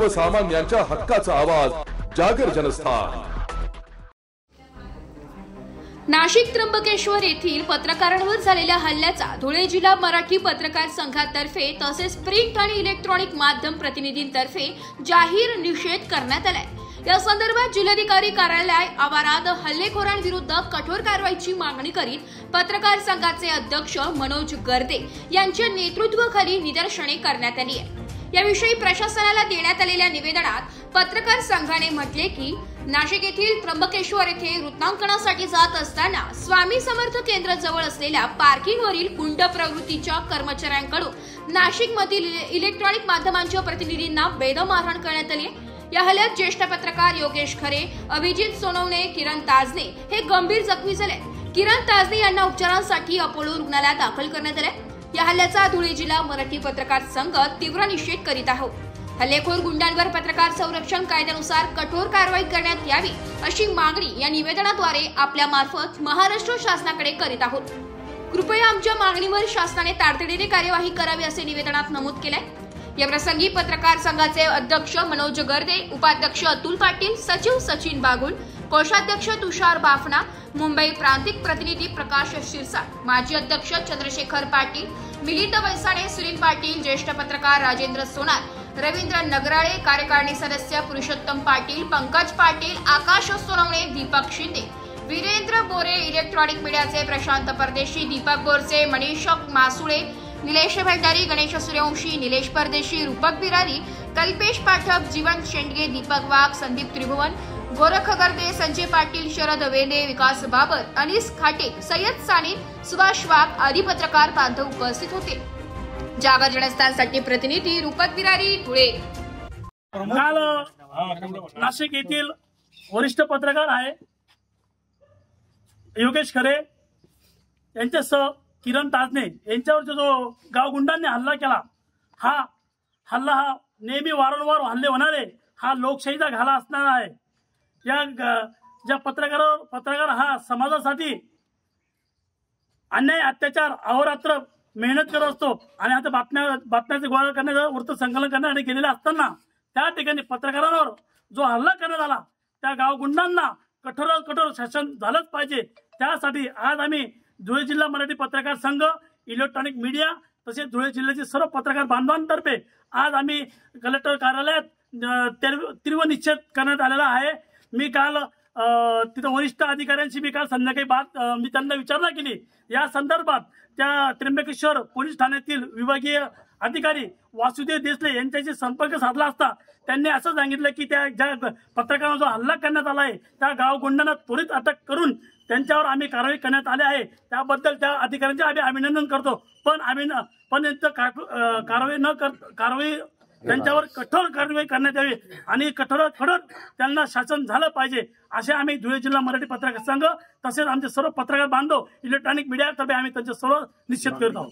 सर्वसामान्यांच्या हक्काचा आवाज जागर जनस्थान। नाशिक त्र्यंबकेश्वर येथील पत्रकारांवर झालेल्या हल्ल्याचा धुळे जिल्हा मराठी पत्रकार संघातर्फे तसेच प्रिंट आणि इलेक्ट्रॉनिक माध्यम प्रतिनिधींतर्फे जाहीर निषेध करण्यात आलाय। या संदर्भात जिल्हाधिकारी कार्यालय आवारात हल्लेखोरांविरुद्ध कठोर कारवाईची मागणी करीत पत्रकार संघाचे अध्यक्ष मनोज गर्दे यांच्या नेतृत्वाखाली निदर्शने करण्यात आली आहे। याविषयी प्रशासनाला देण्यात आलेल्या निवेदनात पत्रकार संघाने म्हटले की नाशिक येथील त्र्यंबकेश्वर येथे वृत्तांकनासाठी जात असताना स्वामी समर्थ केंद्र जवळ असलेल्या पार्किंगवरील गुंड प्रवृत्तीच्या कर्मचाऱ्यांकडून नाशिकमधील इलेक्ट्रॉनिक माध्यमांच्या प्रतिनिधींना बेदम मारहाण करण्यात आली। या हल्ल्यात ज्येष्ठ पत्रकार योगेश खरे, अभिजित सोनवणे, किरण ताजने हे गंभीर जखमी झाले। किरण ताजने यांना उपचारांसाठी अपोलो रुग्णालयात दाखल करण्यात आले। या हल्ल्याचा धुळे जिल्हा मराठी पत्रकार संघ तीव्र निषेध करीत आहोत। हल्लेखोर गुंडांवर पत्रकार संरक्षण कायद्यानुसार कठोर कारवाई करण्यात यावी अशी मागणी या निवेदनाद्वारे आपल्या मार्फत महाराष्ट्र शासनाकडे करीत आहोत। कृपया आमच्या मागणीवर शासनाने तातडीने कार्यवाही करावी असे निवेदनात नमूद केले। या प्रसंगी पत्रकार संघाचे अध्यक्ष मनोज गर्दे, उपाध्यक्ष अतुल पाटील, सचिव सचिन बागुल, कोषाध्यक्ष तुषार बाफना, मुंबई प्रांतिक प्रतिनिधी प्रकाश शिरसाट, माजी अध्यक्ष चंद्रशेखर पाटील, मिलिंद वैसाणे, सुनील पाटील, ज्येष्ठ पत्रकार राजेंद्र सोनार, रवींद्र नगराळे, कार्यकारिणी सदस्य पुरुषोत्तम पाटील, पंकज पाटील, आकाश सोनवणे, दीपक शिंदे, वीरेंद्र बोरे, इलेक्ट्रॉनिक मीडियाचे प्रशांत परदेशी, दीपक गोरसे, मनीष मासुळे, निलेश भंडारी, गणेश सूर्यवंशी, निलेश परदेशी, रूपक बिरारी, कल्पेश पाठक, जीवन शेंडगे, दीपक वाघ, संदीप त्रिभुवन, गोरख गर्दे, संजय पाटील, शरद वेदे, विकास बाबर, अनिस खाटे, सय्यद सानी, सुभाष वाघ आदी पत्रकार बांधव उपस्थित होते। जागर जनस्थानसाठी प्रतिनिधी रूपक बिरारी, धुळे। काल नाशिक येथील वरिष्ठ पत्रकार आहे योगेश खरे यांच्यासह किरण ताजने यांच्यावर जो गावगुंडांनी हल्ला केला, हा हल्ला नेहमी वारंवार हल्ले होणारे हा लोकशाहीचा घाला असणार आहे। या ज्या पत्रकार हा समाजासाठी अन्याय अत्याचार अहोरात्र मेहनत करत असतो आणि आता बातम्याचे गोळा करण्याचं वृत्त संकलन करण्यासाठी गेलेले असताना त्या ठिकाणी पत्रकारांवर जो हल्ला करण्यात आला त्या गावगुंडांना कठोरात कठोर शासन झालंच पाहिजे। त्यासाठी आज आम्ही धुळे जिल्हा मराठी पत्रकार संघ, इलेक्ट्रॉनिक मीडिया तसेच धुळे जिल्ह्याचे सर्व पत्रकार बांधवांतर्फे आज आम्ही कलेक्टर कार्यालयात तीव्र निषेध करण्यात आलेला आहे। मी काल तिथं वरिष्ठ अधिकाऱ्यांशी मी काल संध्याकाळी मी त्यांना विचारणा केली। या संदर्भात त्या त्र्यंबकेश्वर पोलीस ठाण्यातील विभागीय अधिकारी वासुदेव देसले यांच्याशी संपर्क साधला असता त्यांनी असं सांगितलं की त्या ज्या पत्रकारांवर जो हल्ला करण्यात आला आहे त्या गावगुंडांना त्वरित अटक करून त्यांच्यावर आम्ही कारवाई करण्यात आली आहे। त्याबद्दल त्या अधिकाऱ्यांचे आम्ही अभिनंदन करतो। पण कारवाई त्यांच्यावर कठोर कारवाई करण्यात यावी आणि कठोर त्यांना शासन झालं पाहिजे असे आम्ही धुळे जिल्हा मराठी पत्रकार संघ तसेच आमचे सर्व पत्रकार बांधव इलेक्ट्रॉनिक मीडिया तर्फे आम्ही त्यांचे सर्व निषेध करत आहोत।